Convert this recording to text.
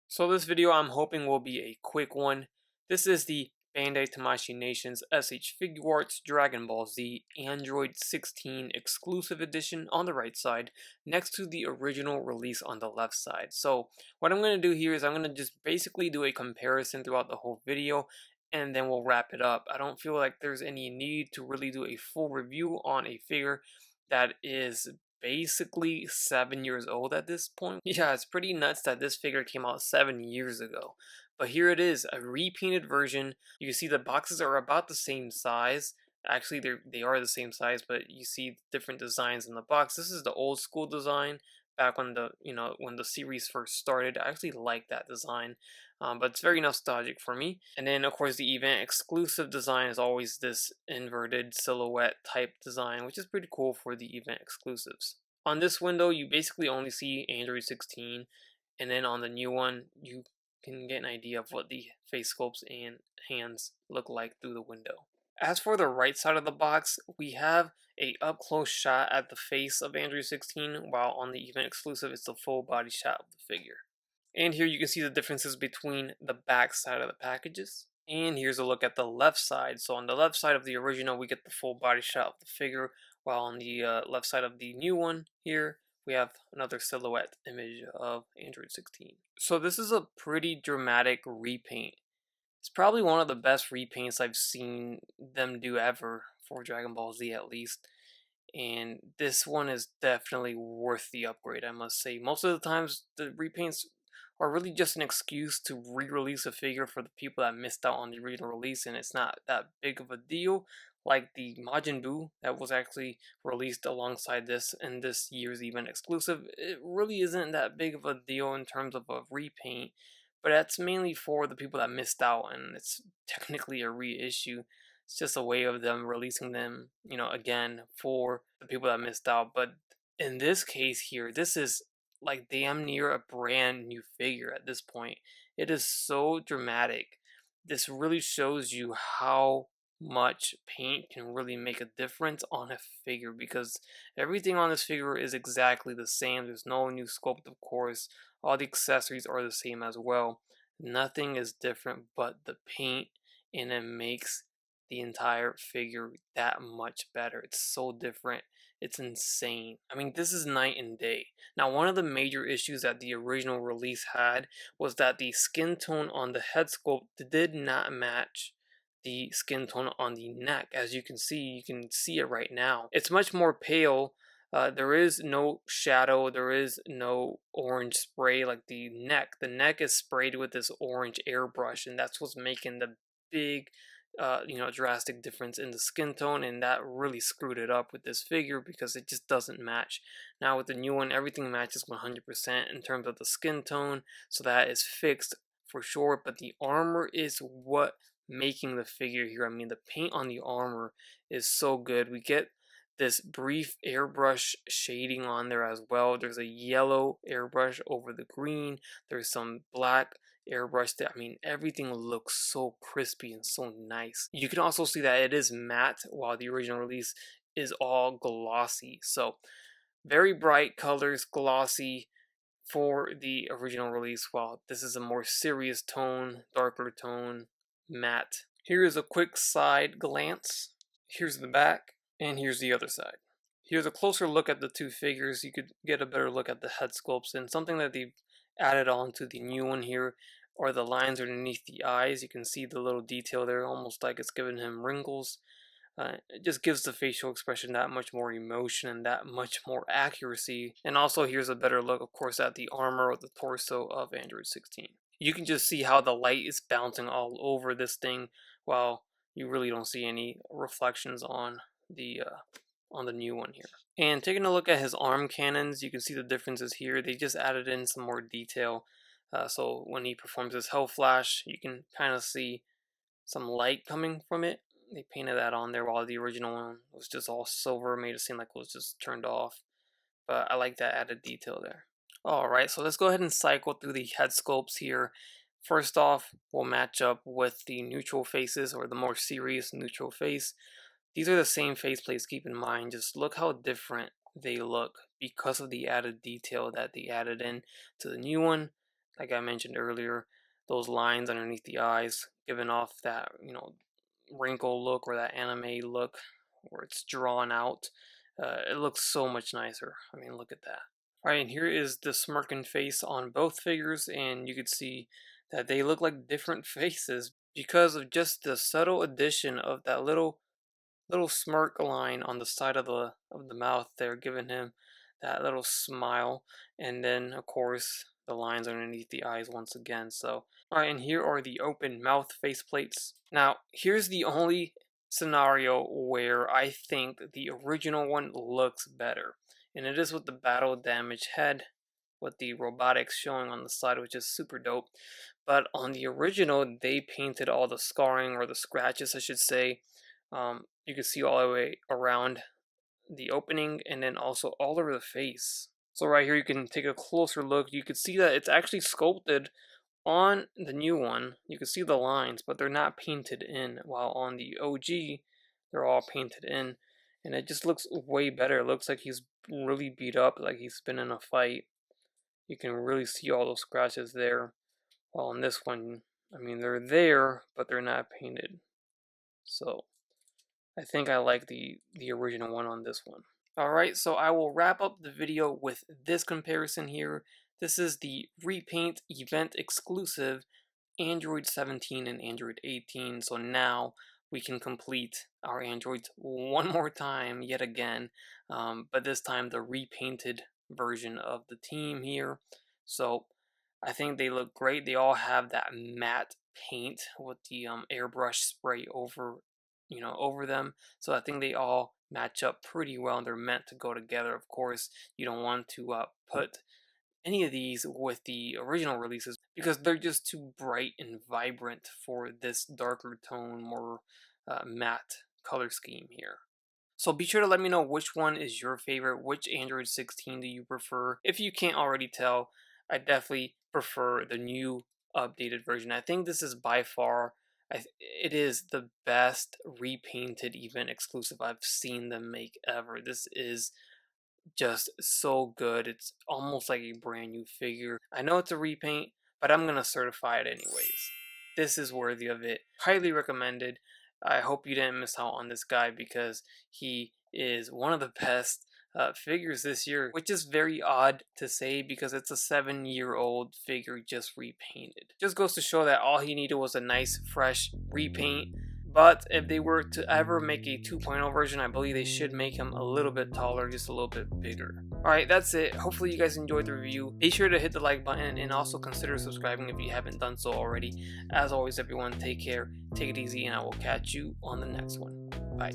So this video I'm hoping will be a quick one. This is the Bandai Tamashii Nations SH Figuarts Dragon Ball Z Android 16 exclusive edition on the right side, next to the original release on the left side. So what I'm going to do here is I'm going to just basically do a comparison throughout the whole video, and then we'll wrap it up. I don't feel like there's any need to really do a full review on a figure that is basically 7 years old at this point. Yeah, it's pretty nuts that this figure came out 7 years ago. But here it is, a repainted version. You can see the boxes are about the same size. Actually, they are the same size, but you see different designs in the box. This is the old school design back when the series first started. I actually like that design, but it's very nostalgic for me. And then of course the event exclusive design is always this inverted silhouette type design, which is pretty cool for the event exclusives. On this window, you basically only see Android 16, and then on the new one, you can get an idea of what the face sculpts and hands look like through the window. As for the right side of the box, we have a up close shot at the face of Android 16, while on the event exclusive it's the full body shot of the figure. And here you can see the differences between the back side of the packages. And here's a look at the left side. So on the left side of the original, we get the full body shot of the figure, while on the left side of the new one here, we have another silhouette image of Android 16. So this is a pretty dramatic repaint. It's probably one of the best repaints I've seen them do ever for Dragon Ball Z at least. And this one is definitely worth the upgrade, I must say. Most of the times the repaints are really just an excuse to re-release a figure for the people that missed out on the original release, and it's not that big of a deal. Like the Majin Buu that was actually released alongside this in this year's event exclusive, it really isn't that big of a deal in terms of a repaint, but that's mainly for the people that missed out, and it's technically a reissue. It's just a way of them releasing them, again for the people that missed out. But in this case here, this is like damn near a brand new figure at this point. It is so dramatic. This really shows you how much paint can really make a difference on a figure, because everything on this figure is exactly the same. There's no new sculpt, of course. All the accessories are the same as well. Nothing is different but the paint, and it makes the entire figure that much better. It's so different. It's insane. I mean, this is night and day. Now, one of the major issues that the original release had was that the skin tone on the head sculpt did not match the skin tone on the neck. As you can see it right now. It's much more pale. There is no shadow, there is no orange spray like the neck. The neck is sprayed with this orange airbrush, and that's what's making the big drastic difference in the skin tone, and that really screwed it up with this figure because it just doesn't match. Now with the new one, everything matches 100% in terms of the skin tone, so that is fixed for sure. But the armor is what making the figure here. I mean, the paint on the armor is so good. We get this brief airbrush shading on there as well. There's a yellow airbrush over the green. There's some black airbrush there. I mean, everything looks so crispy and so nice. You can also see that it is matte, while the original release is all glossy. So very bright colors, glossy for the original release, while this is a more serious tone, darker tone, matte. Here is a quick side glance. Here's the back, and here's the other side. Here's a closer look at the two figures. You could get a better look at the head sculpts, and something that they've added on to the new one here are the lines underneath the eyes. You can see the little detail there, almost like it's giving him wrinkles. It just gives the facial expression that much more emotion and that much more accuracy. And also here's a better look, of course, at the armor or the torso of Android 16. You can just see how the light is bouncing all over this thing, while you really don't see any reflections on the new one here. And taking a look at his arm cannons, you can see the differences here. They just added in some more detail. So when he performs his Hell Flash, you can kind of see some light coming from it. They painted that on there, while the original one was just all silver, made it seem like it was just turned off. But I like that added detail there. Alright, so let's go ahead and cycle through the head sculpts here. First off, we'll match up with the neutral faces, or the more serious neutral face. These are the same faceplates, keep in mind. Just look how different they look because of the added detail that they added in to the new one. like I mentioned earlier, those lines underneath the eyes, giving off that, wrinkle look or that anime look where it's drawn out. It looks so much nicer. I mean, look at that. Alright, and here is the smirking face on both figures, and you can see that they look like different faces because of just the subtle addition of that little smirk line on the side of the mouth there, giving him that little smile, and then of course the lines underneath the eyes once again. So, alright, and here are the open mouth faceplates. Now, here's the only scenario where I think the original one looks better, and it is with the battle damage head with the robotics showing on the side, which is super dope. But on the original, they painted all the scarring, or the scratches I should say. You can see all the way around the opening, and then also all over the face. So right here you can take a closer look. You can see that it's actually sculpted on the new one. You can see the lines, but they're not painted in, while on the OG they're all painted in, and it just looks way better. It looks like he's really beat up, like he's been in a fight. You can really see all those scratches there, while on this one, I mean, they're there, but they're not painted. So I think I like the original one on this one. Alright, so I will wrap up the video with this comparison here. This is the repaint event exclusive Android 17 and Android 18. So now we can complete our Androids one more time yet again, but this time the repainted version of the team here. So I think they look great. They all have that matte paint with the airbrush spray over them. So I think they all match up pretty well, and they're meant to go together. Of course, you don't want to put any of these with the original releases because they're just too bright and vibrant for this darker tone, more matte color scheme here. So be sure to let me know which one is your favorite. Which Android 16 do you prefer? If you can't already tell, I definitely prefer the new updated version. I think this is by far, it is the best repainted event exclusive I've seen them make ever. This is just so good. It's almost like a brand new figure. I know it's a repaint, but I'm gonna certify it anyways. This is worthy of it. Highly recommended. I hope you didn't miss out on this guy because he is one of the best figures this year, which is very odd to say because it's a 7-year-old figure just repainted. Just goes to show that all he needed was a nice fresh repaint. But if they were to ever make a 2.0 version, I believe they should make him a little bit taller, just a little bit bigger. Alright, that's it. Hopefully you guys enjoyed the review. Be sure to hit the like button and also consider subscribing if you haven't done so already. As always, everyone, take care, take it easy, and I will catch you on the next one. Bye.